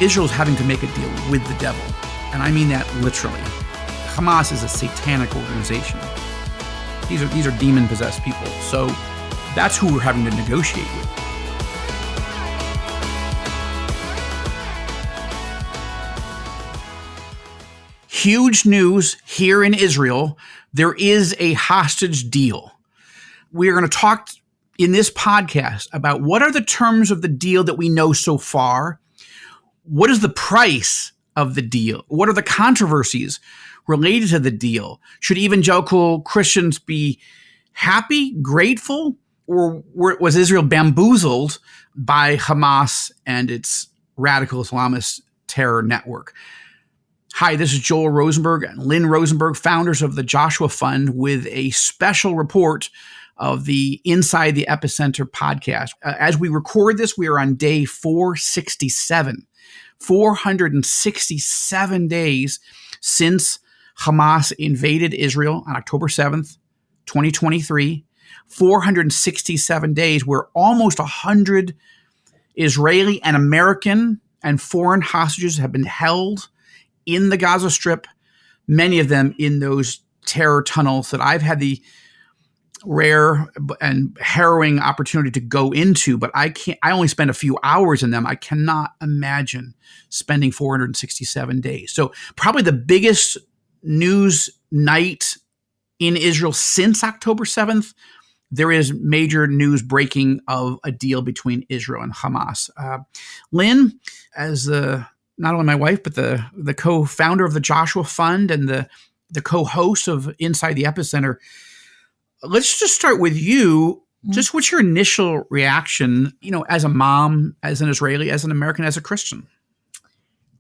Israel's having to make a deal with the devil. And I mean that literally. Hamas is a satanic organization. These are demon-possessed people. So that's who we're having to negotiate with. Huge news here in Israel. There is a hostage deal. We're going to talk in this podcast about what are the terms of the deal that we know so far. What is the price of the deal? What are the controversies related to the deal? Should evangelical Christians be happy, grateful, or was Israel bamboozled by Hamas and its radical Islamist terror network? Hi, this is Joel Rosenberg and Lynn Rosenberg, founders of the Joshua Fund, with a special report of the Inside the Epicenter podcast. As we record this, we are on day 467. 467 days since Hamas invaded Israel on October 7th, 2023. 467 days where almost 100 Israeli and American and foreign hostages have been held in the Gaza Strip, many of them in those terror tunnels that I've had the rare and harrowing opportunity to go into, but I only spent a few hours in them. I cannot imagine spending 467 days. So probably the biggest news night in Israel since October 7th, there is major news breaking of a deal between Israel and Hamas. Lynn, as not only my wife, but the co-founder of the Joshua Fund and the co-host of Inside the Epicenter, let's just start with you. Just what's your initial reaction, as a mom, as an Israeli, as an American, as a Christian?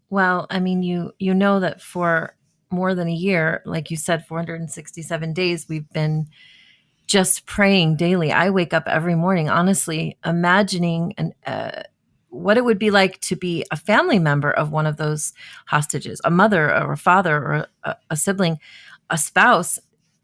Well, I mean, you know that for more than a year, like you said, 467 days, we've been just praying daily. I wake up every morning, honestly, imagining what it would be like to be a family member of one of those hostages, a mother or a father or a sibling, a spouse,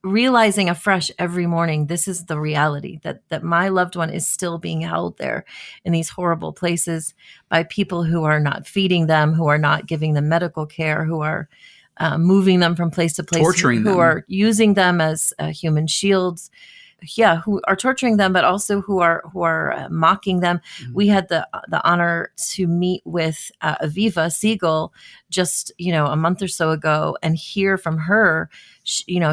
realizing afresh every morning, this is the reality, that my loved one is still being held there in these horrible places by people who are not feeding them, who are not giving them medical care, who are moving them from place to place, torturing them, who are using them as human shields. Yeah, who are torturing them, but also who are mocking them. Mm-hmm. We had the honor to meet with Aviva, Siegel, just a month or so ago, and hear from her.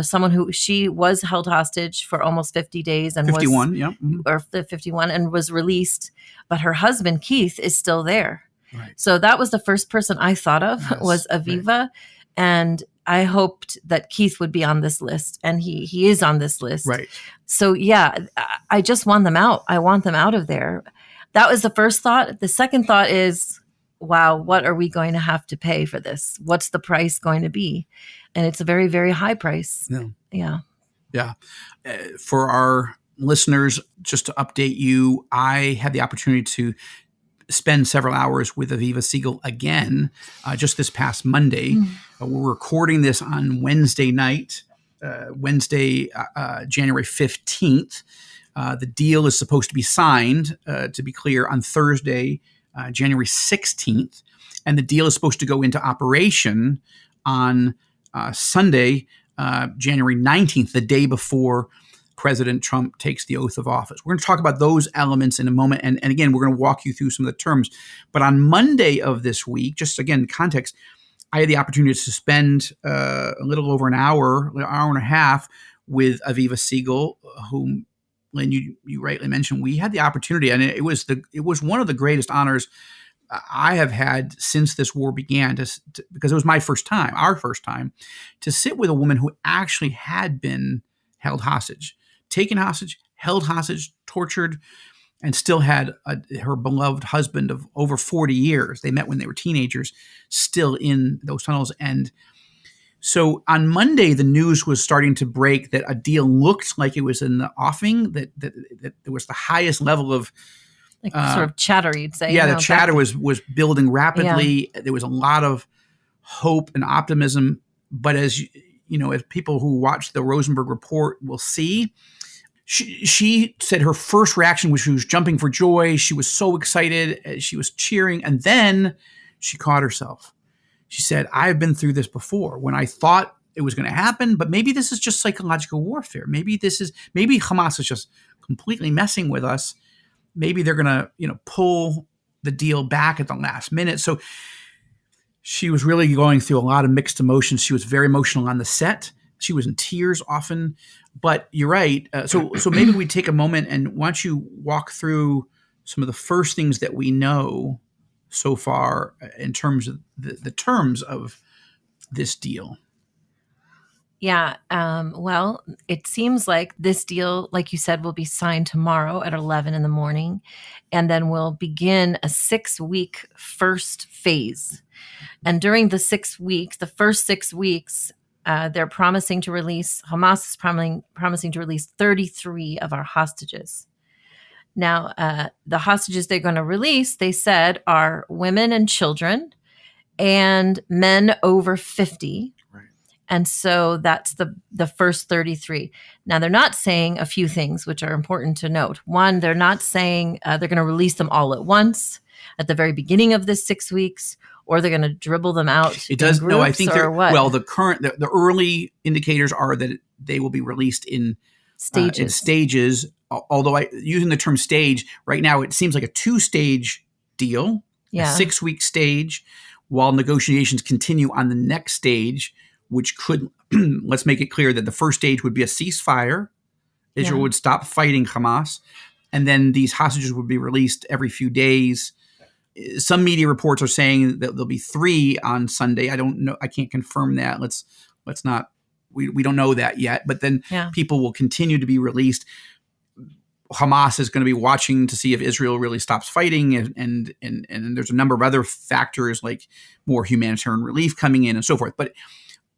Someone who she was held hostage for almost 50 days and 51, was, yeah, mm-hmm. or 51, and was released, but her husband Keith is still there. Right. So that was the first person I thought of, was Aviva, right. And I hoped that Keith would be on this list, and he is on this list. Right. So yeah, I just want them out. I want them out of there. That was the first thought. The second thought is, wow, what are we going to have to pay for this? What's the price going to be? And it's a very, very high price. Yeah. For our listeners, just to update you, I had the opportunity to spend several hours with Aviva Siegel again, just this past Monday. We're recording this on Wednesday night, January 15th. The deal is supposed to be signed, to be clear, on Thursday, January 16th. And the deal is supposed to go into operation on Sunday, January 19th, the day before President Trump takes the oath of office. We're going to talk about those elements in a moment. And again, we're going to walk you through some of the terms. But on Monday of this week, just again, context, I had the opportunity to spend a little over an hour and a half with Aviva Siegel, whom, Lynn, you rightly mentioned. We had the opportunity, and it was one of the greatest honors I have had since this war began, because it was our first time, to sit with a woman who actually had been held hostage, taken hostage, held hostage, tortured, and still had her beloved husband of over 40 years. They met when they were teenagers, still in those tunnels. And so on Monday, the news was starting to break that a deal looked like it was in the offing, that there was the highest level of sort of chatter, you'd say. Yeah, the chatter was building rapidly. Yeah. There was a lot of hope and optimism. But as people who watch the Rosenberg report will see, she said her first reaction was she was jumping for joy. She was so excited. She was cheering. And then she caught herself. She said, I've been through this before when I thought it was going to happen, but maybe this is just psychological warfare. Maybe Hamas is just completely messing with us. Maybe they're going to, pull the deal back at the last minute. So she was really going through a lot of mixed emotions. She was very emotional on the set. She was in tears often, but you're right. So maybe we take a moment, and why don't you walk through some of the first things that we know so far in terms of the terms of this deal? Yeah. Well, it seems like this deal, like you said, will be signed tomorrow at 11 in the morning, and then we'll begin a 6-week first phase. And during the 6 weeks, the first 6 weeks, they're promising to release, Hamas is promising to release 33 of our hostages. Now, the hostages they're going to release, they said, are women and children and men over 50. Right. And so that's the first 33. Now, they're not saying a few things which are important to note. One, they're not saying they're going to release them all at once at the very beginning of this 6 weeks, or they're going to dribble them out. It does. In groups, no, I think or what? Well, the early indicators are that they will be released in stages. Although using the term stage right now, it seems like a 2-stage deal, a 6-week stage, while negotiations continue on the next stage, which could, let's make it clear that the first stage would be a ceasefire. Israel would stop fighting Hamas, and then these hostages would be released every few days. Some media reports are saying that there'll be 3 on Sunday. I don't know. I can't confirm that. Let's not. We don't know that yet. But then people will continue to be released. Hamas is going to be watching to see if Israel really stops fighting, and there's a number of other factors like more humanitarian relief coming in and so forth. But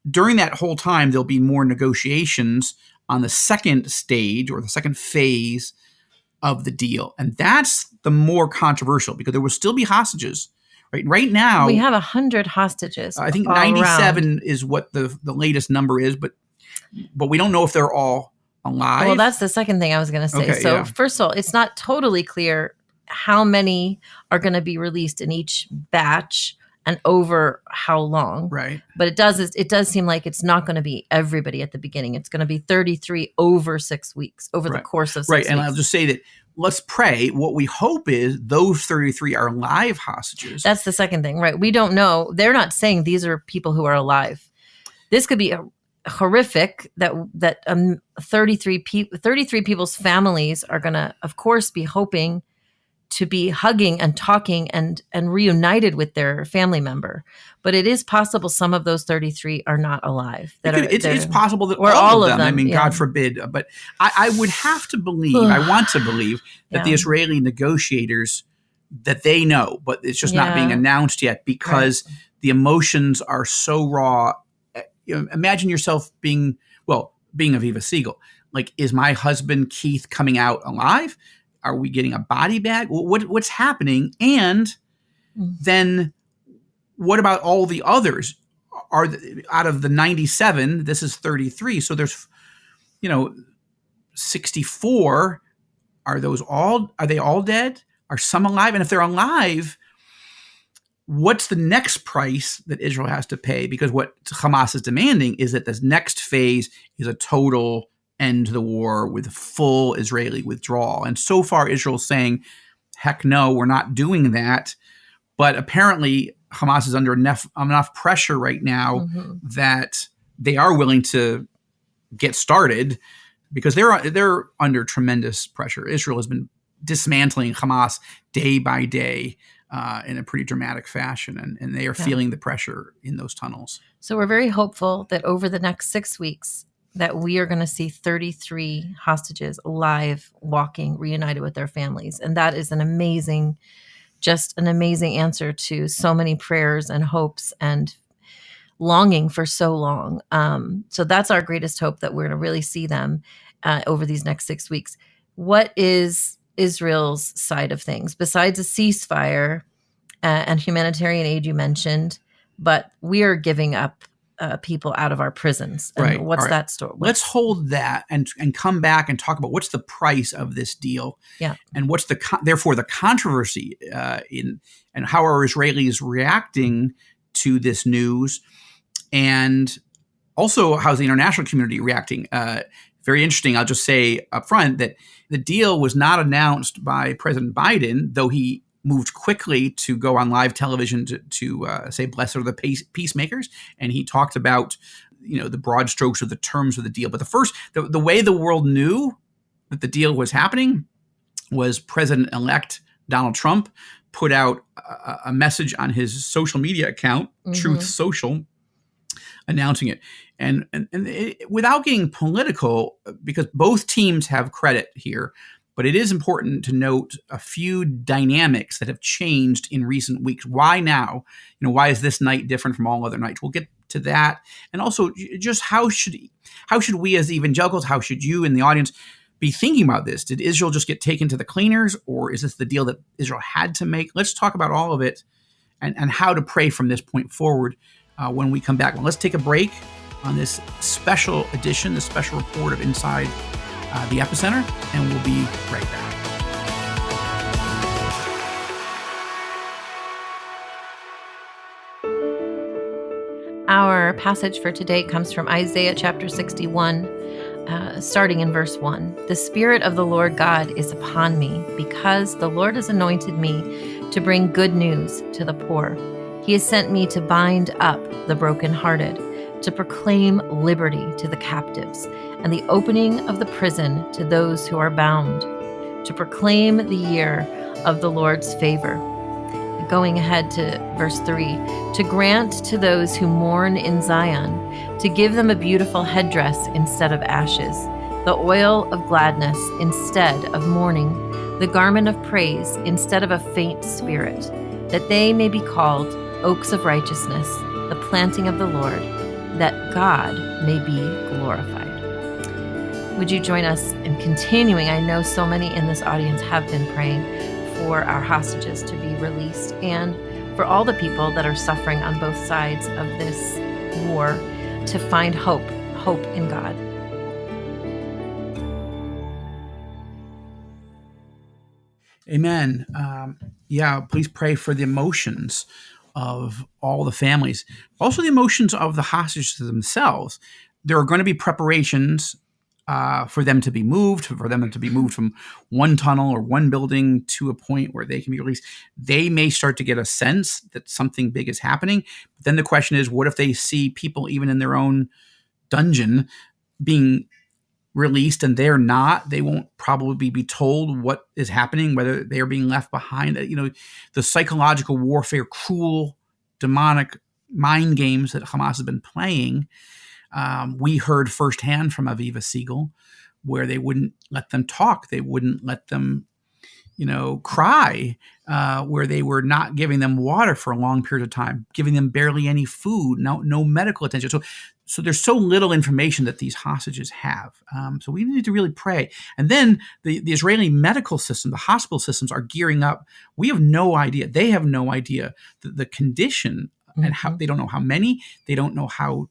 during that whole time, there'll be more negotiations on the second stage or the second phase of the deal. And that's the more controversial, because there will still be hostages. Right now, we have 100 hostages. I think 97 is what the latest number is, but we don't know if they're all alive. Well, that's the second thing I was going to say. So first of all, it's not totally clear how many are going to be released in each batch and over how long. Right. But it does seem like it's not going to be everybody at the beginning. It's going to be 33 over 6 weeks, over the course of 6 weeks. And I'll just say that, let's pray. What we hope is those 33 are live hostages. That's the second thing, right? We don't know. They're not saying these are people who are alive. This could be horrific that 33 people's families are going to, of course, be hoping to be hugging and talking and reunited with their family member. But it is possible some of those 33 are not alive. It's possible that or all of them. I mean, yeah. God forbid. But I would have to believe, I want to believe that the Israeli negotiators, that they know, but it's just not being announced yet, because the emotions are so raw. Imagine yourself being Aviva Siegel. Like, is my husband Keith coming out alive? Are we getting a body bag? What's happening? And then what about all the others? Out of the 97, this is 33. So there's, 64. Are they all dead? Are some alive? And if they're alive, what's the next price that Israel has to pay? Because what Hamas is demanding is that this next phase is a total end to the war with full Israeli withdrawal. And so far, Israel's saying, heck no, we're not doing that. But apparently, Hamas is under enough pressure right now that they are willing to get started, because they're under tremendous pressure. Israel has been dismantling Hamas day by day in a pretty dramatic fashion, and they are feeling the pressure in those tunnels. So we're very hopeful that over the next 6 weeks, that we are going to see 33 hostages alive, walking, reunited with their families. And that is an amazing answer to so many prayers and hopes and longing for so long. So that's our greatest hope, that we're going to really see them over these next 6 weeks. What is Israel's side of things? Besides a ceasefire and humanitarian aid you mentioned, but we are giving up people out of our prisons. And Right. what's All right. that story? Let's hold that and come back and talk about what's the price of this deal, and what's therefore the controversy and how are Israelis reacting to this news, and also how's the international community reacting. Very interesting. I'll just say up front that the deal was not announced by President Biden, though he moved quickly to go on live television to say, blessed are the peacemakers. And he talked about, the broad strokes of the terms of the deal. But the way the world knew that the deal was happening was President-elect Donald Trump put out a message on his social media account, Truth Social, announcing it. And without getting political, because both teams have credit here, but it is important to note a few dynamics that have changed in recent weeks. Why now? Why is this night different from all other nights? We'll get to that. And also just how should we as evangelicals, how should you in the audience be thinking about this? Did Israel just get taken to the cleaners, or is this the deal that Israel had to make? Let's talk about all of it and how to pray from this point forward when we come back. Well, let's take a break on this special edition, the special report of Inside the Epicenter, and we'll be right back. Our passage for today comes from Isaiah chapter 61, starting in verse 1. The Spirit of the Lord God is upon me, because the Lord has anointed me to bring good news to the poor. He has sent me to bind up the brokenhearted, to proclaim liberty to the captives, and the opening of the prison to those who are bound, to proclaim the year of the Lord's favor. Going ahead to verse 3, to grant to those who mourn in Zion, to give them a beautiful headdress instead of ashes, the oil of gladness instead of mourning, the garment of praise instead of a faint spirit, that they may be called oaks of righteousness, the planting of the Lord, that God may be glorified. Would you join us in continuing? I know so many in this audience have been praying for our hostages to be released and for all the people that are suffering on both sides of this war to find hope in God. Amen. Please pray for the emotions of all the families, also the emotions of the hostages themselves. There are going to be preparations for them to be moved, from one tunnel or one building to a point where they can be released. They may start to get a sense that something big is happening. But then the question is, what if they see people even in their own dungeon being released and they're not? They won't probably be told what is happening, whether they are being left behind. The psychological warfare, cruel, demonic mind games that Hamas has been playing. We heard firsthand from Aviva Siegel where they wouldn't let them talk. They wouldn't let them, cry, where they were not giving them water for a long period of time, giving them barely any food, no medical attention. So there's so little information that these hostages have. So we need to really pray. And then the Israeli medical system, the hospital systems are gearing up. We have no idea. They have no idea the condition and how. They don't know how many. They don't know how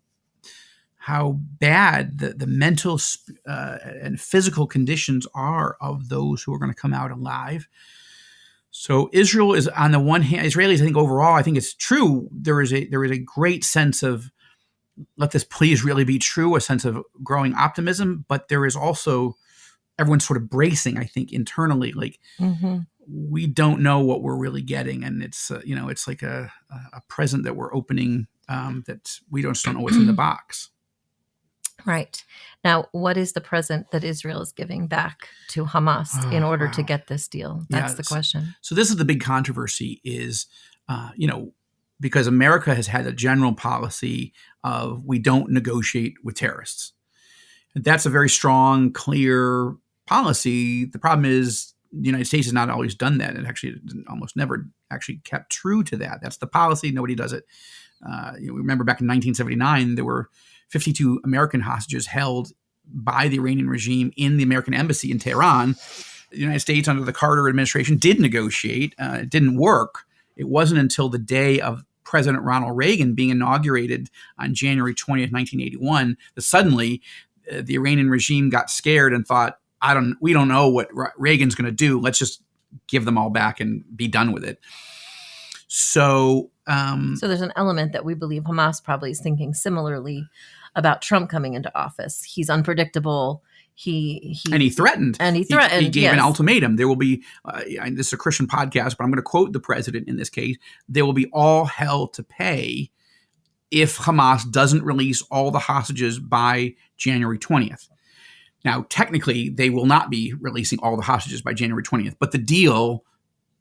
bad the mental and physical conditions are of those who are going to come out alive. So Israel is, on the one hand, Israelis, I think overall, I think it's true. There is a great sense of, let this please really be true, a sense of growing optimism. But there is also, everyone's sort of bracing, I think, internally, like we don't know what we're really getting. And it's, it's like a present that we're opening that we just don't know what's in the box. Right. Now, what is the present that Israel is giving back to Hamas in order to get this deal? That's the question. So this is the big controversy is, because America has had a general policy of we don't negotiate with terrorists. That's a very strong, clear policy. The problem is the United States has not always done that. It actually almost never actually kept true to that. That's the policy. Nobody does it. Remember back in 1979, there were 52 American hostages held by the Iranian regime in the American embassy in Tehran. The United States, under the Carter administration, did negotiate. It didn't work. It wasn't until the day of President Ronald Reagan being inaugurated on January 20th, 1981, that suddenly the Iranian regime got scared and thought, we don't know what Reagan's going to do. Let's just give them all back and be done with it. So there's an element that we believe Hamas probably is thinking similarly about Trump coming into office. He's unpredictable. And he threatened. He gave an ultimatum. There will be, this is a Christian podcast, but I'm going to quote the president in this case. There will be all hell to pay if Hamas doesn't release all the hostages by January 20th. Now, technically, they will not be releasing all the hostages by January 20th, but the deal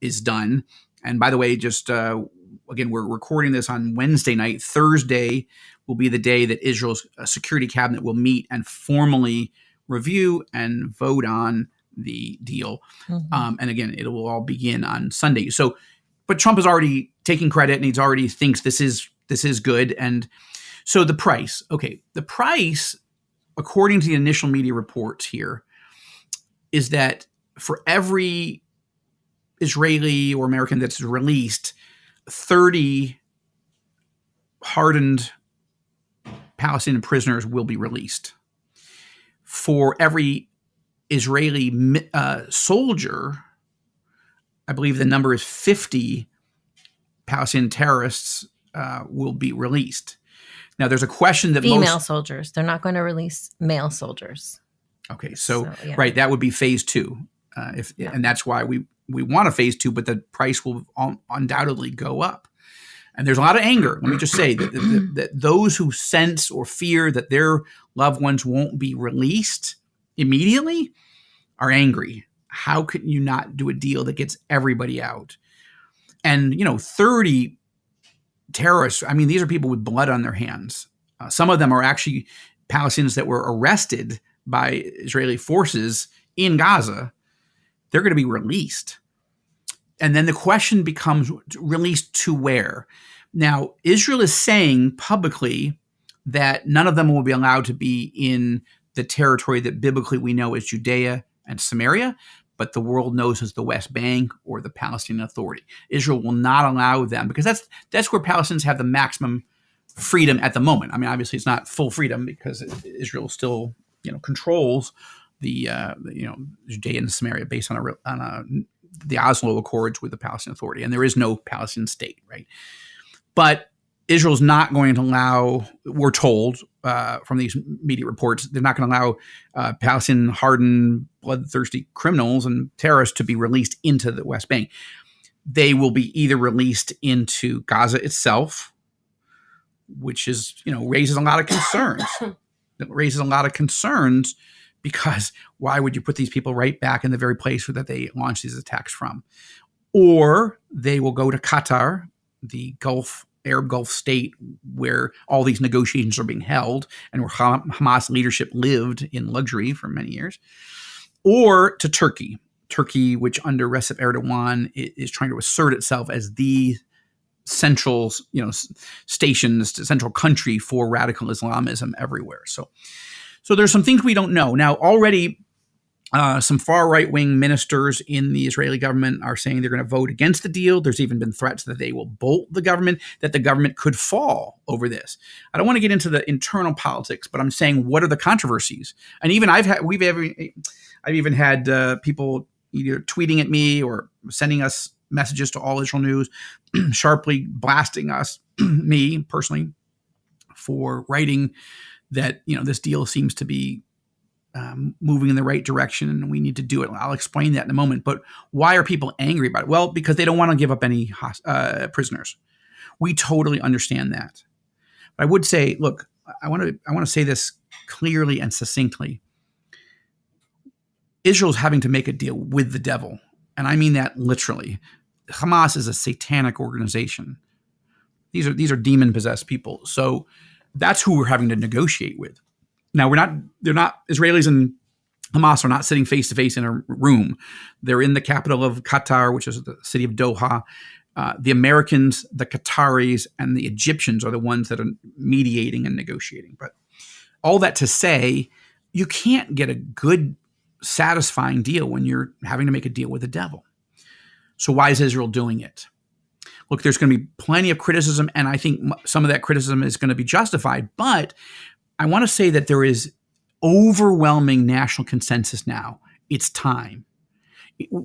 is done. And by the way, just again, we're recording this on Wednesday night. Thursday will be the day that Israel's Security Cabinet will meet and formally review and vote on the deal. Mm-hmm. And again, it will all begin on Sunday. So, but Trump is already taking credit, and he's already thinks this is good. And so the price, according to the initial media reports here, is that for every Israeli or American that's released, 30 hardened Palestinian prisoners will be released. For every Israeli soldier, I believe the number is 50 Palestinian terrorists will be released. Now, there's a question that female soldiers, they're not going to release male soldiers. Okay, so yeah. Right, that would be phase 2. And that's why we want a phase 2, but the price will undoubtedly go up. And there's a lot of anger. Let me just say that those who sense or fear that their loved ones won't be released immediately are angry. How can you not do a deal that gets everybody out? And, 30 terrorists, I mean, these are people with blood on their hands. Some of them are actually Palestinians that were arrested by Israeli forces in Gaza. They're going to be released. And then the question becomes, released to where? Now, Israel is saying publicly that none of them will be allowed to be in the territory that biblically we know as Judea and Samaria, but the world knows as the West Bank or the Palestinian Authority. Israel will not allow them, because that's where Palestinians have the maximum freedom at the moment. I mean, obviously it's not full freedom because Israel still, controls the Judea and Samaria based on the Oslo Accords with the Palestinian Authority, and there is no Palestinian state, right? But Israel's not going to allow, we're told from these media reports, they're not going to allow Palestinian hardened, bloodthirsty criminals and terrorists to be released into the West Bank. They will be either released into Gaza itself, which is, raises a lot of concerns. It raises a lot of concerns because why would you put these people right back in the very place that they launched these attacks from? Or they will go to Qatar, the Arab Gulf state where all these negotiations are being held and where Hamas leadership lived in luxury for many years, or to Turkey, which under Recep Erdogan is trying to assert itself as the central, station, the central country for radical Islamism everywhere. So there's some things we don't know. Now, already some far right-wing ministers in the Israeli government are saying they're going to vote against the deal. There's even been threats that they will bolt the government, that the government could fall over this. I don't want to get into the internal politics, but I'm saying, what are the controversies? And even I've even had people either tweeting at me or sending us messages to All Israel News, sharply blasting me personally, for writing that, this deal seems to be moving in the right direction and we need to do it. I'll explain that in a moment. But why are people angry about it? Well, because they don't want to give up any prisoners. We totally understand that. But I would say, look, I want to say this clearly and succinctly. Israel's having to make a deal with the devil. And I mean that literally. Hamas is a satanic organization. These are demon-possessed people. So that's who we're having to negotiate with. Now, they're not, Israelis and Hamas are not sitting face to face in a room. They're in the capital of Qatar, which is the city of Doha. The Americans, the Qataris, and the Egyptians are the ones that are mediating and negotiating. But all that to say, you can't get a good, satisfying deal when you're having to make a deal with the devil. So why is Israel doing it? Well, look, there's going to be plenty of criticism, and I think some of that criticism is going to be justified. But I want to say that there is overwhelming national consensus now. It's time.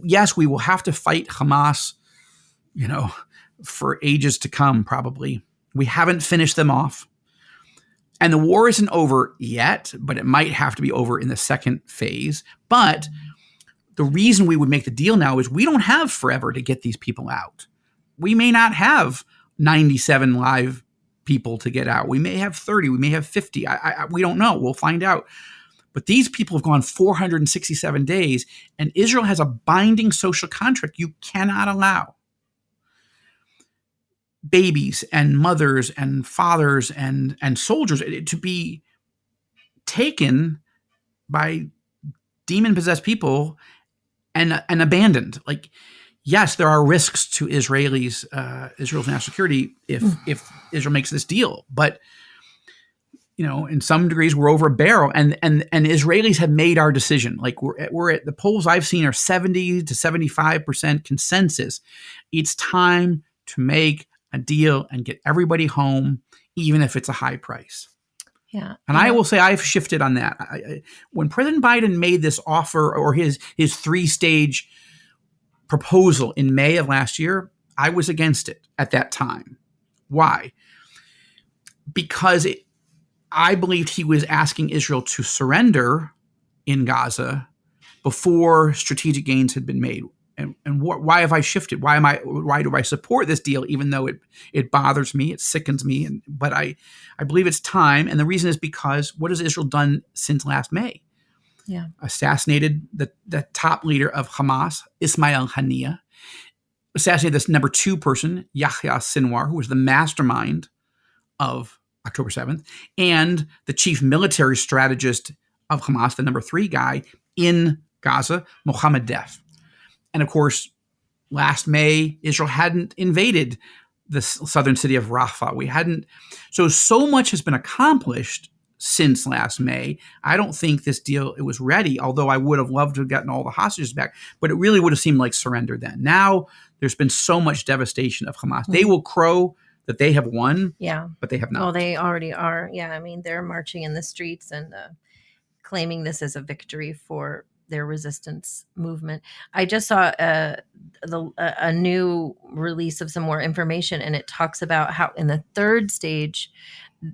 Yes, we will have to fight Hamas, for ages to come, probably. We haven't finished them off. And the war isn't over yet, but it might have to be over in the second phase. But the reason we would make the deal now is we don't have forever to get these people out. We may not have 97 live people to get out. We may have 30. We may have 50. We don't know. We'll find out. But these people have gone 467 days, and Israel has a binding social contract you cannot allow babies and mothers and fathers and soldiers to be taken by demon-possessed people and abandoned. Like, yes, there are risks to Israel's national security if Israel makes this deal, but in some degrees we're over a barrel, and Israelis have made our decision. Like, we're at the polls I've seen are 70 to 75% consensus. It's time to make a deal and get everybody home, even if it's a high price. Yeah. And I will say I've shifted on that. When President Biden made this offer, or his 3-stage proposal in May of last year, I was against it at that time. Why? Because I believed he was asking Israel to surrender in Gaza before strategic gains had been made. And why have I shifted? Why do I support this deal, even though it bothers me, it sickens me? But I believe it's time. And the reason is because what has Israel done since last May? Yeah. Assassinated the top leader of Hamas, Ismail Haniyeh. Assassinated this number 2 person, Yahya Sinwar, who was the mastermind of October 7th, and the chief military strategist of Hamas, the number 3 guy in Gaza, Mohammed Deif. And of course, last May, Israel hadn't invaded the southern city of Rafah. So much has been accomplished since last May. I don't think this deal, it was ready, although I would have loved to have gotten all the hostages back, but it really would have seemed like surrender then. Now, there's been so much devastation of Hamas. Mm-hmm. They will crow that they have won, but they have not. Well, they already are. Yeah, I mean, they're marching in the streets and claiming this as a victory for their resistance movement. I just saw a new release of some more information, and it talks about how in the 3rd stage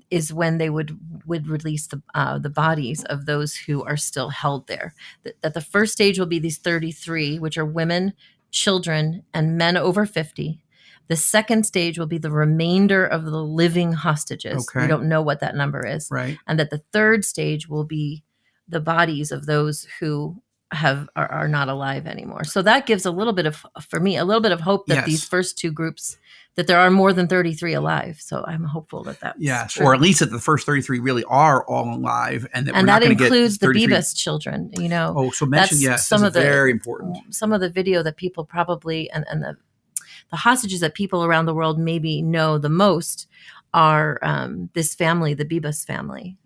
is when they would release the bodies of those who are still held there. That the 1st stage will be these 33, which are women, children, and men over 50. The 2nd stage will be the remainder of the living hostages. Okay. We don't know what that number is. Right. And that the 3rd stage will be the bodies of those who are not alive anymore. So that gives a little bit of hope that these first 2 groups, that there are more than 33 alive. So I'm hopeful that yes, true. Or at least that the first 33 really are all alive, and that includes the Bibas children. Oh, so mention very important. Some of the video that people probably and the hostages that people around the world maybe know the most are this family, the Bibas family.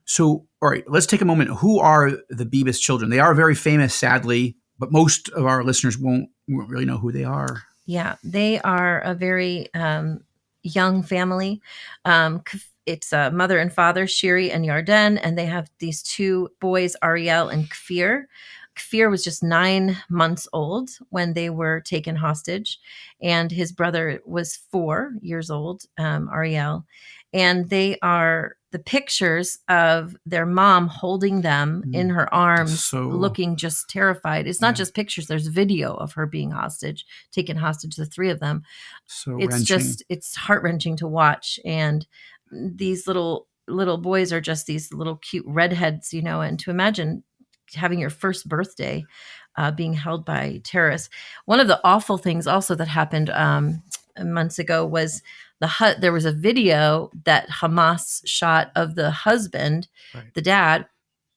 So, all right, let's take a moment. Who are the Bibas children? They are very famous, sadly, but most of our listeners won't really know who they are. Yeah, they are a very young family. It's a mother and father, Shiri and Yarden, and they have these 2 boys, Ariel and Kfir. Kfir was just 9 months old when they were taken hostage, and his brother was 4 years old, Ariel. And they are the pictures of their mom holding them in her arms, looking just terrified. It's not just pictures. There's video of her being taken hostage, the 3 of them. So it's heart-wrenching to watch. And these little boys are just these little cute redheads, and to imagine having your first birthday being held by terrorists. One of the awful things also that happened months ago was there was a video that Hamas shot of the husband, right. The dad.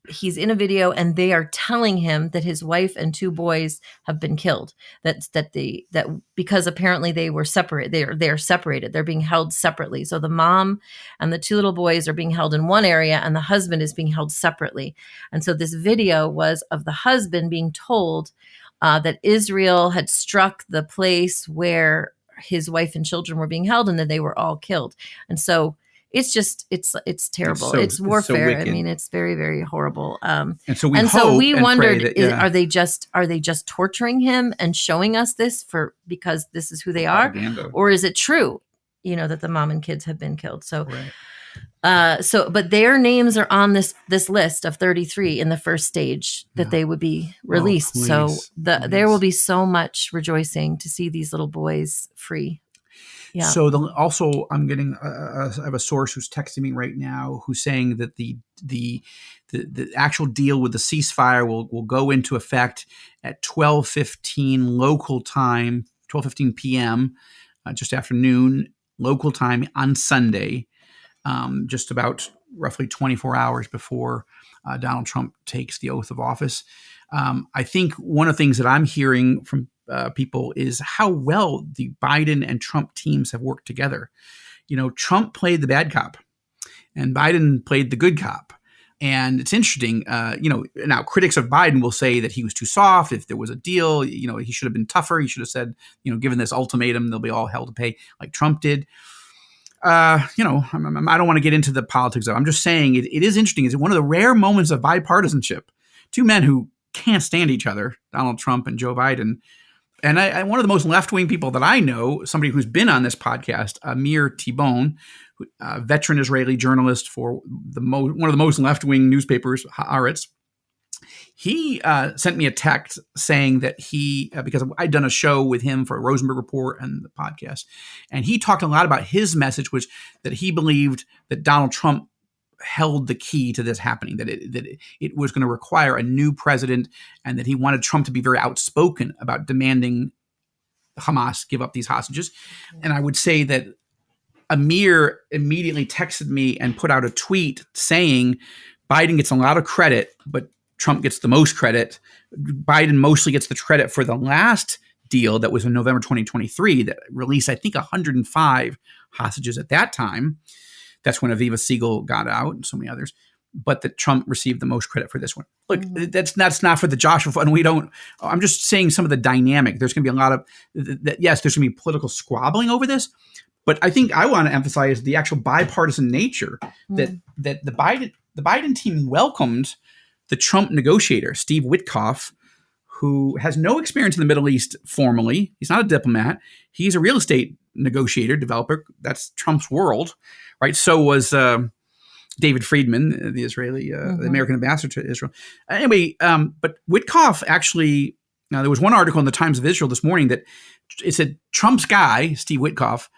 He's in a video, and they are telling him that his wife and 2 boys have been killed. That because apparently they were separate. They are separated. They're being held separately. So the mom and the 2 little boys are being held in one area, and the husband is being held separately. And so this video was of the husband being told that Israel had struck the place where his wife and children were being held, and that they were all killed. And so it's just it's terrible. It's warfare. It's so I mean, it's very, very horrible. and so we wondered, pray that, are they just torturing him and showing us this because this is who they are, propaganda. or is it true, that the mom and kids have been killed? So, Right. but their names are on this list of 33 in the first stage that they would be released. Please. There will be so much rejoicing to see these little boys free. Yeah. So also, I'm getting I have a source who's texting me right now who's saying that the actual deal with the ceasefire will go into effect at 12:15 local time, 12:15 p.m., just after noon local time on Sunday, just about roughly 24 hours before Donald Trump takes the oath of office. I think one of the things that I'm hearing from people is how well the Biden and Trump teams have worked together. Trump played the bad cop and Biden played the good cop. And it's interesting, now critics of Biden will say that he was too soft. If there was a deal, he should have been tougher. He should have said, given this ultimatum, they'll be all hell to pay like Trump did. I don't want to get into the politics of it. I'm just saying it is interesting. It's one of the rare moments of bipartisanship. Two men who can't stand each other, Donald Trump and Joe Biden. And one of the most left-wing people that I know, somebody who's been on this podcast, Amir Tibon, a veteran Israeli journalist for one of the most left-wing newspapers, Haaretz. He sent me a text saying that because I'd done a show with him for a Rosenberg report and the podcast, and he talked a lot about his message, which that he believed that Donald Trump held the key to this happening, that it was going to require a new president, and that he wanted Trump to be very outspoken about demanding Hamas give up these hostages. And I would say that Amir immediately texted me and put out a tweet saying Biden gets a lot of credit, but Trump gets the most credit. Biden mostly gets the credit for the last deal that was in November 2023 that released, I think, 105 hostages at that time. That's when Aviva Siegel got out and so many others. But that Trump received the most credit for this one. Look, that's not for the Joshua Fund. I'm just saying some of the dynamic. There's going to be a lot of, yes, there's going to be political squabbling over this. But I think I want to emphasize the actual bipartisan nature that the Biden team welcomed the Trump negotiator, Steve Witkoff, who has no experience in the Middle East formally. He's not a diplomat. He's a real estate negotiator, developer. That's Trump's world, right? So was David Friedman, the Israeli, the American ambassador to Israel. Anyway, but Witkoff actually, now there was one article in the Times of Israel this morning that it said Trump's guy, Steve Witkoff,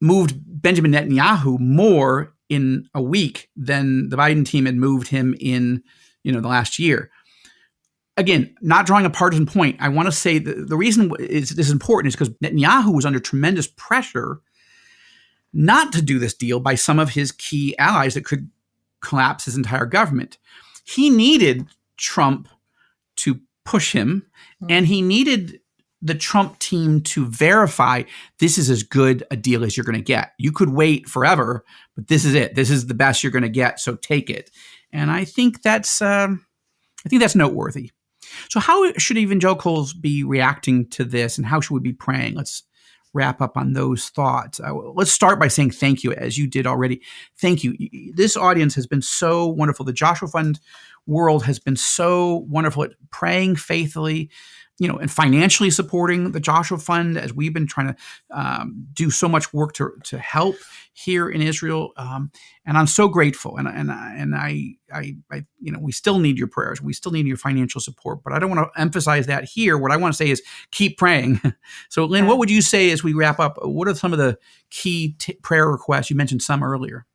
moved Benjamin Netanyahu more in a week than the Biden team had moved him in, the last year. Again, not drawing a partisan point, I want to say the reason this is important is because Netanyahu was under tremendous pressure not to do this deal by some of his key allies that could collapse his entire government. He needed Trump to push him, and he needed the Trump team to verify this is as good a deal as you're going to get. You could wait forever, but this is it. This is the best you're going to get, so take it. And I think that's noteworthy. So how should evangelicals be reacting to this, and how should we be praying? Let's wrap up on those thoughts. Let's start by saying thank you, as you did already. Thank you. This audience has been so wonderful. The Joshua Fund world has been so wonderful at praying faithfully, and financially supporting the Joshua Fund as we've been trying to do so much work to help here in Israel. And I'm so grateful. And I we still need your prayers. We still need your financial support. But I don't want to emphasize that here. What I want to say is keep praying. So, Lynn, what would you say as we wrap up? What are some of the key prayer requests? You mentioned some earlier.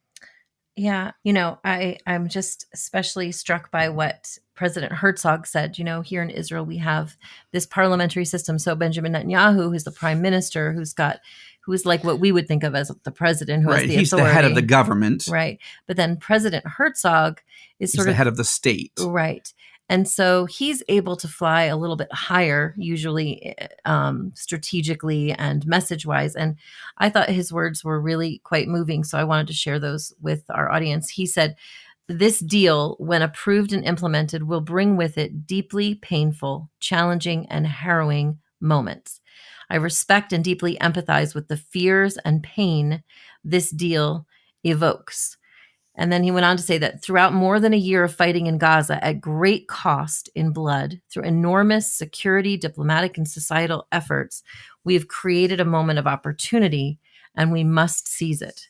Yeah, I'm just especially struck by what President Herzog said. Here in Israel, we have this parliamentary system. So Benjamin Netanyahu, who's the prime minister, who is like what we would think of as the president, who has the He's authority. The head of the government. Right. But then President Herzog is He's the head of the state. Right. And so he's able to fly a little bit higher, usually strategically and message-wise. And I thought his words were really quite moving, so I wanted to share those with our audience. He said, "This deal, when approved and implemented, will bring with it deeply painful, challenging, and harrowing moments. I respect and deeply empathize with the fears and pain this deal evokes. And then he went on to say that throughout more than a year of fighting in Gaza at great cost in blood, through enormous security, diplomatic, and societal efforts, we have created a moment of opportunity and we must seize it.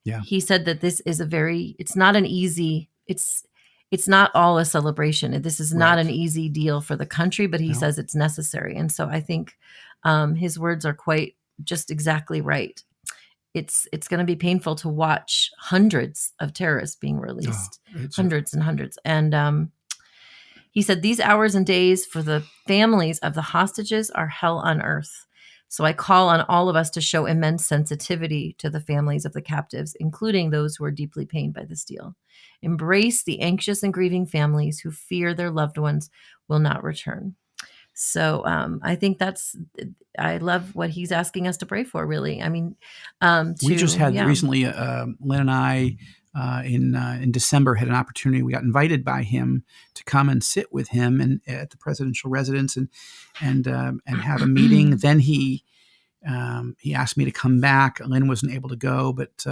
Yeah. He said that this is it's not an easy, it's not all a celebration. This is not an easy deal for the country, but he says it's necessary. And so I think his words are quite just exactly right. It's going to be painful to watch hundreds of terrorists being released, hundreds and hundreds. And he said, these hours and days for the families of the hostages are hell on earth. So I call on all of us to show immense sensitivity to the families of the captives, including those who are deeply pained by this deal. Embrace the anxious and grieving families who fear their loved ones will not return. So I think I love what he's asking us to pray for, really. I mean, we just had recently, Lynn and I, in December, had an opportunity. We got invited by him to come and sit with him and at the presidential residence and have a meeting. Then he asked me to come back. Lynn wasn't able to go, but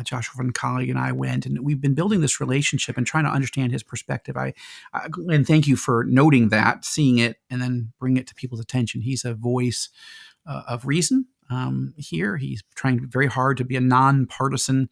Joshua from colleague and I went, and we've been building this relationship and trying to understand his perspective. And thank you for noting that, seeing it, and then bring it to people's attention. He's a voice of reason here. He's trying very hard to be a nonpartisan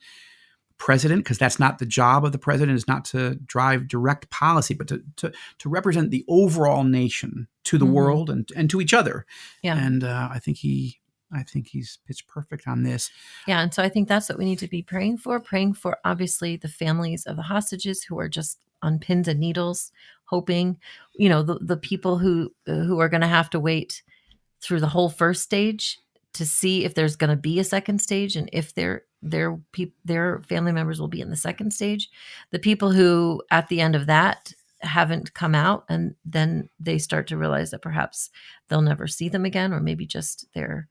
president, because that's not the job of the president, is not to drive direct policy, but to represent the overall nation to the world and to each other. Yeah. And I think he's pitched perfect on this. Yeah. And so I think that's what we need to be praying for obviously the families of the hostages who are just on pins and needles, hoping, the people who are going to have to wait through the whole first stage to see if there's going to be a second stage and if their family members will be in the second stage. The people who at the end of that haven't come out, and then they start to realize that perhaps they'll never see them again, or maybe just their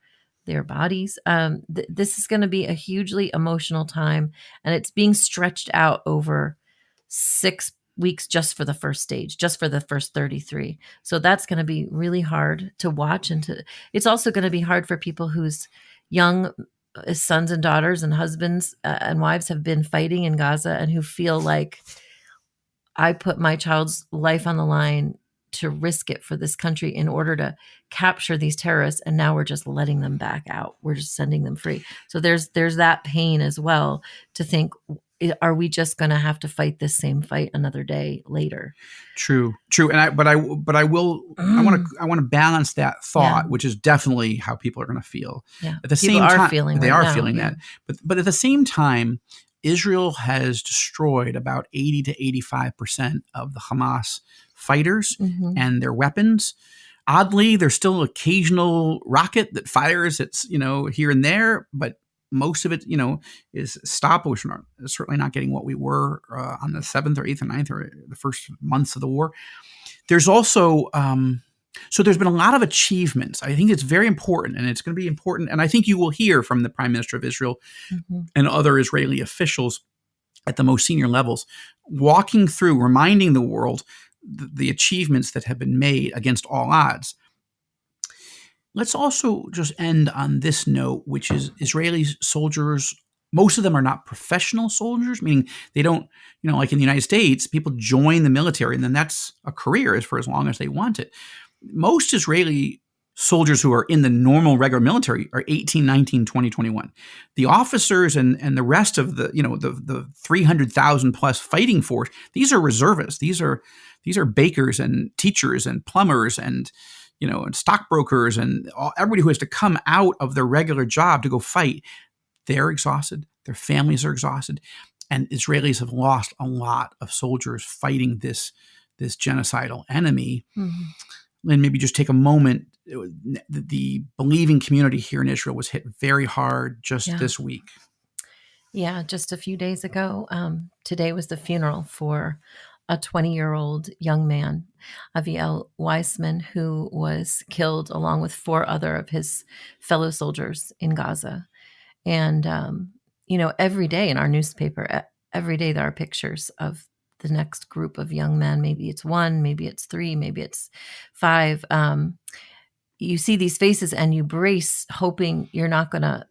bodies. This is going to be a hugely emotional time, and it's being stretched out over 6 weeks just for the first stage, just for the first 33. So that's going to be really hard to watch, and it's also going to be hard for people whose young sons and daughters and husbands and wives have been fighting in Gaza and who feel like, I put my child's life on the line to risk it for this country in order to capture these terrorists, and now we're just letting them back out. We're just sending them free. So there's that pain as well, to think, are we just going to have to fight this same fight another day later? True. And I want to balance that thought, which is definitely how people are going to feel. Yeah. At the same time, they are feeling that. But at the same time, Israel has destroyed about 80 to 85% of the Hamas fighters and their weapons. Oddly, there's still an occasional rocket that fires. It's, here and there, but most of it, is stopped. We're certainly not getting what we were on the 7th or 8th or 9th or the first months of the war. There's also, so there's been a lot of achievements. I think it's very important, and it's going to be important. And I think you will hear from the Prime Minister of Israel and other Israeli officials at the most senior levels, walking through, reminding the world the achievements that have been made against all odds. Let's also just end on this note, which is Israeli soldiers, most of them are not professional soldiers, meaning they don't, like in the United States, people join the military and then that's a career for as long as they want it. Most Israeli soldiers who are in the normal regular military are 18, 19, 20, 21. The officers and the rest of the 300,000 plus fighting force, these are reservists. These are bakers and teachers and plumbers and stockbrokers and everybody who has to come out of their regular job to go fight. They're exhausted. Their families are exhausted. And Israelis have lost a lot of soldiers fighting this genocidal enemy. And maybe just take a moment. The believing community here in Israel was hit very hard just this week. Yeah, just a few days ago. Today was the funeral for a 20-year-old young man, Aviel Weissman, who was killed along with 4 other of his fellow soldiers in Gaza. And, every day in our newspaper, every day there are pictures of the next group of young men. Maybe it's 1, maybe it's 3, maybe it's 5. you see these faces and you brace, hoping you're not going to.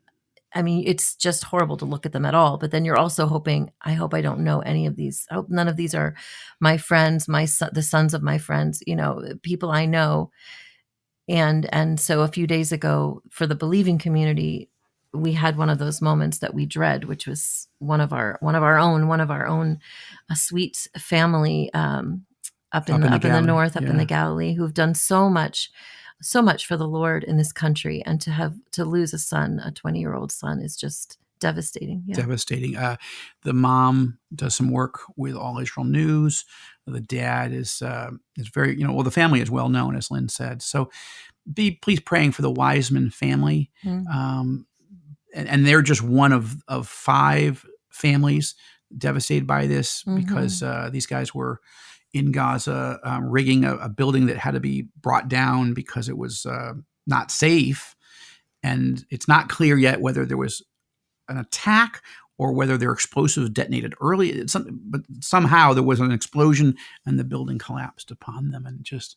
I mean, it's just horrible to look at them at all. But then you're also hoping, I hope I don't know any of these. I hope none of these are my friends, the sons of my friends, people I know. And so a few days ago, for the believing community, we had one of those moments that we dread, which was one of our own, a sweet family up in the north, up in the Galilee, who've done so much for the Lord in this country, and to lose a son, a 20-year-old son, is just devastating. Yeah. Devastating. The mom does some work with All Israel News. The dad is very, the family is well known, as Lynn said. So be please praying for the Wiseman family. Mm. And they're just one of 5 families devastated by this, because these guys were in Gaza rigging a building that had to be brought down because it was not safe. And it's not clear yet whether there was an attack or whether their explosives detonated early. But somehow there was an explosion and the building collapsed upon them. And just,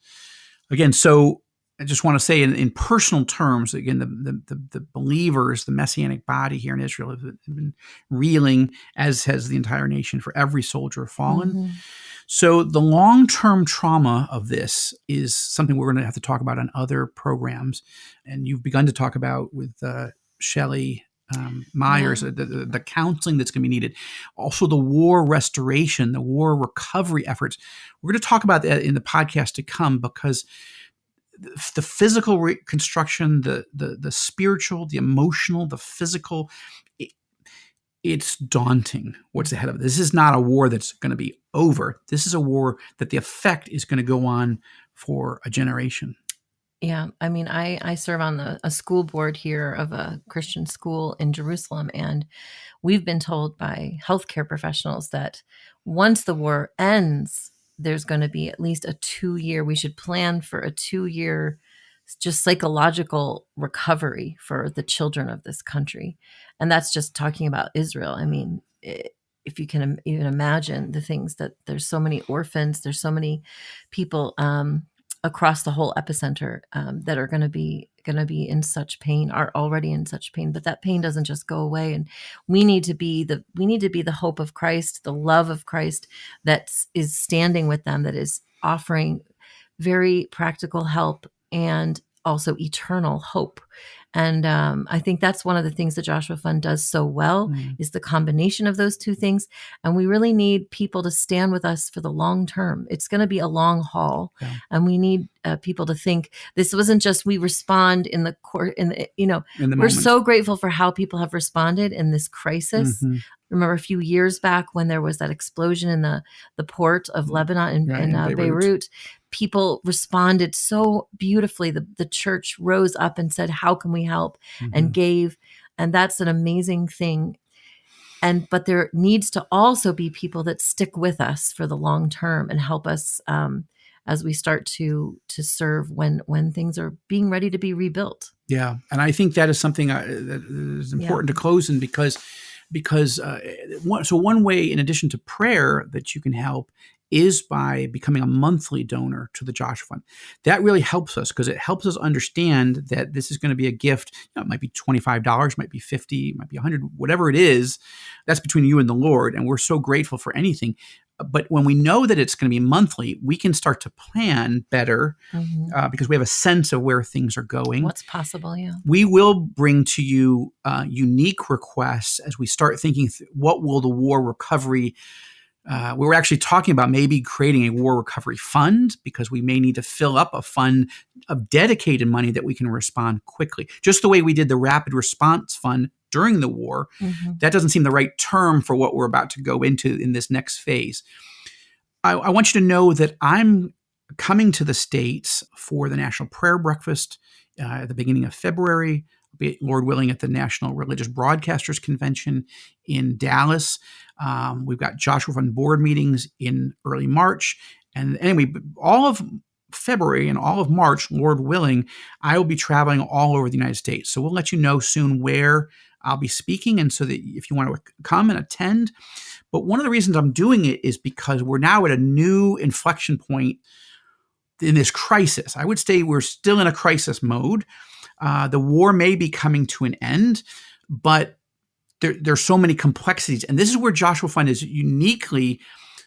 again, so I just want to say in personal terms, again, the believers, the Messianic body here in Israel have been reeling, as has the entire nation, for every soldier fallen. Mm-hmm. So the long-term trauma of this is something we're going to have to talk about on other programs. And you've begun to talk about with Shelley Myers, the counseling that's going to be needed. Also the war restoration, the war recovery efforts. We're going to talk about that in the podcast to come, because the physical reconstruction, the spiritual, the emotional, the physical, it's daunting what's ahead of it. This is not a war that's going to be over. This is a war that the effect is going to go on for a generation. Yeah. I mean, I serve on a school board here of a Christian school in Jerusalem, and we've been told by healthcare professionals that once the war ends, there's going to be at least a 2-year, we should plan for a 2-year just psychological recovery for the children of this country. And that's just talking about Israel. I mean, if you can even imagine the things that there's so many orphans, there's so many people across the whole epicenter that are going to be in such pain, are already in such pain, but that pain doesn't just go away. And we need to be the hope of Christ, the love of Christ that is standing with them, that is offering very practical help and also eternal hope. And I think that's one of the things the Joshua Fund does so well, is the combination of those two things. And we really need people to stand with us for the long term. It's going to be a long haul, and we need people to think this wasn't just we respond in the court. We're moment. So grateful for how people have responded in this crisis. Remember a few years back when there was that explosion in the port of Lebanon in Beirut. People responded so beautifully. The church rose up and said, how can we help? And gave. And that's an amazing thing. But there needs to also be people that stick with us for the long term and help us as we start to serve when things are being ready to be rebuilt. Yeah. And I think that is something that is important to close in, because one way, in addition to prayer, that you can help is by becoming a monthly donor to the Joshua Fund. That really helps us, because it helps us understand that this is going to be a gift. It might be $25, might be $50, might be $100, whatever it is. That's between you and the Lord, and we're so grateful for anything. But when we know that it's going to be monthly, we can start to plan better because we have a sense of where things are going. What's possible, yeah. We will bring to you unique requests as we start thinking, what will the war recovery we were actually talking about maybe creating a war recovery fund, because we may need to fill up a fund of dedicated money that we can respond quickly. Just the way we did the rapid response fund during the war. That doesn't seem the right term for what we're about to go into in this next phase. I want you to know that I'm coming to the States for the National Prayer Breakfast at the beginning of February. Lord willing, at the National Religious Broadcasters Convention in Dallas. We've got Joshua Fund board meetings in early March. And anyway, all of February and all of March, Lord willing, I will be traveling all over the United States. So we'll let you know soon where I'll be speaking, and so that if you want to come and attend. But one of the reasons I'm doing it is because we're now at a new inflection point in this crisis. I would say we're still in a crisis mode. The war may be coming to an end, but there's so many complexities. And this is where Joshua Fund is uniquely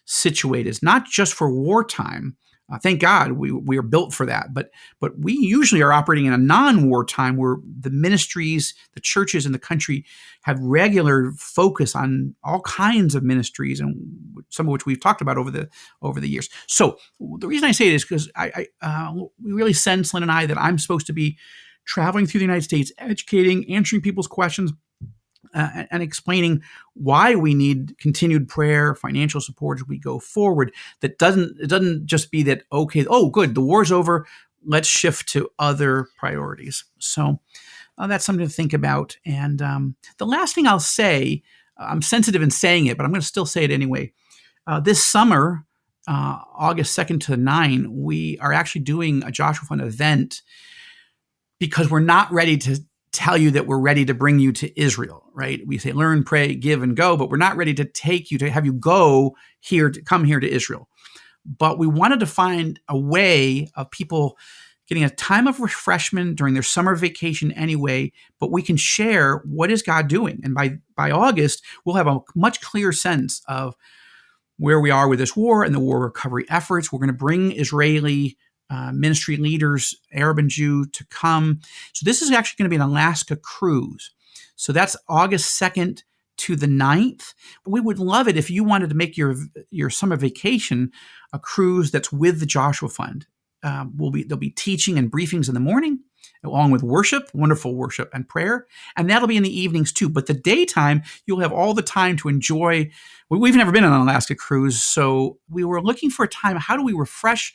situated. It's not just for wartime. Thank God we are built for that. But we usually are operating in a non-war time where the ministries, the churches in the country have regular focus on all kinds of ministries, and some of which we've talked about over the years. So the reason I say it is because we really sense, Lynn and I, that I'm supposed to be traveling through the United States, educating, answering people's questions, and explaining why we need continued prayer, financial support as we go forward. It doesn't just be that, okay, oh, good, the war's over, let's shift to other priorities. So that's something to think about. And the last thing I'll say, I'm sensitive in saying it, but I'm going to still say it anyway. This summer, August 2nd to 9, we are actually doing a Joshua Fund event because we're not ready to tell you that we're ready to bring you to Israel, right? We say, learn, pray, give, and go, but we're not ready to take you, to have you go here, to come here to Israel. But we wanted to find a way of people getting a time of refreshment during their summer vacation anyway, but we can share what is God doing. And by August, we'll have a much clearer sense of where we are with this war and the war recovery efforts. We're going to bring Israeli ministry leaders, Arab and Jew, to come. So this is actually going to be an Alaska cruise. So that's August 2nd to the 9th. We would love it if you wanted to make your summer vacation a cruise that's with the Joshua Fund. There'll be teaching and briefings in the morning, along with worship, wonderful worship and prayer. And that'll be in the evenings too. But the daytime, you'll have all the time to enjoy. We've never been on an Alaska cruise. So we were looking for a time. How do we refresh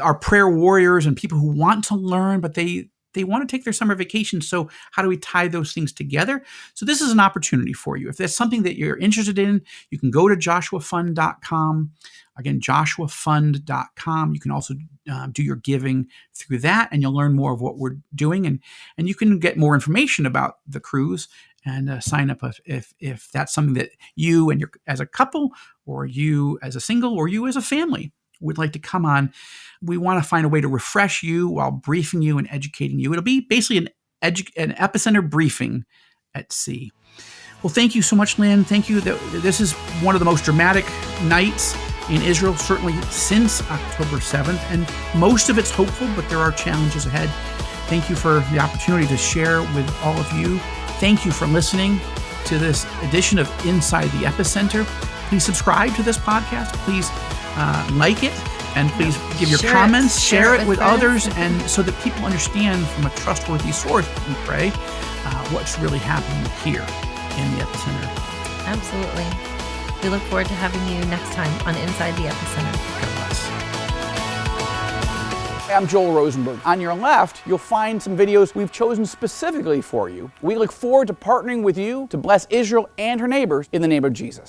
our prayer warriors and people who want to learn, but they want to take their summer vacation? So how do we tie those things together? So this is an opportunity for you. If that's something that you're interested in, you can go to joshuafund.com. Again, joshuafund.com. You can also do your giving through that, and you'll learn more of what we're doing. And you can get more information about the cruise and sign up if that's something that you and as a couple, or you as a single, or you as a family would like to come on. We want to find a way to refresh you while briefing you and educating you. It'll be basically an Epicenter briefing at sea. Well, thank you so much, Lynn. Thank you. This is one of the most dramatic nights in Israel, certainly since October 7th, and most of it's hopeful, but there are challenges ahead. Thank you for the opportunity to share with all of you. Thank you for listening to this edition of Inside the Epicenter. Please subscribe to this podcast. Please like it, and please give your comments, share it with others, and so that people understand from a trustworthy source, we pray, what's really happening here in the Epicenter. Absolutely. We look forward to having you next time on Inside the Epicenter. God bless. Hey, I'm Joel Rosenberg. On your left, you'll find some videos we've chosen specifically for you. We look forward to partnering with you to bless Israel and her neighbors in the name of Jesus.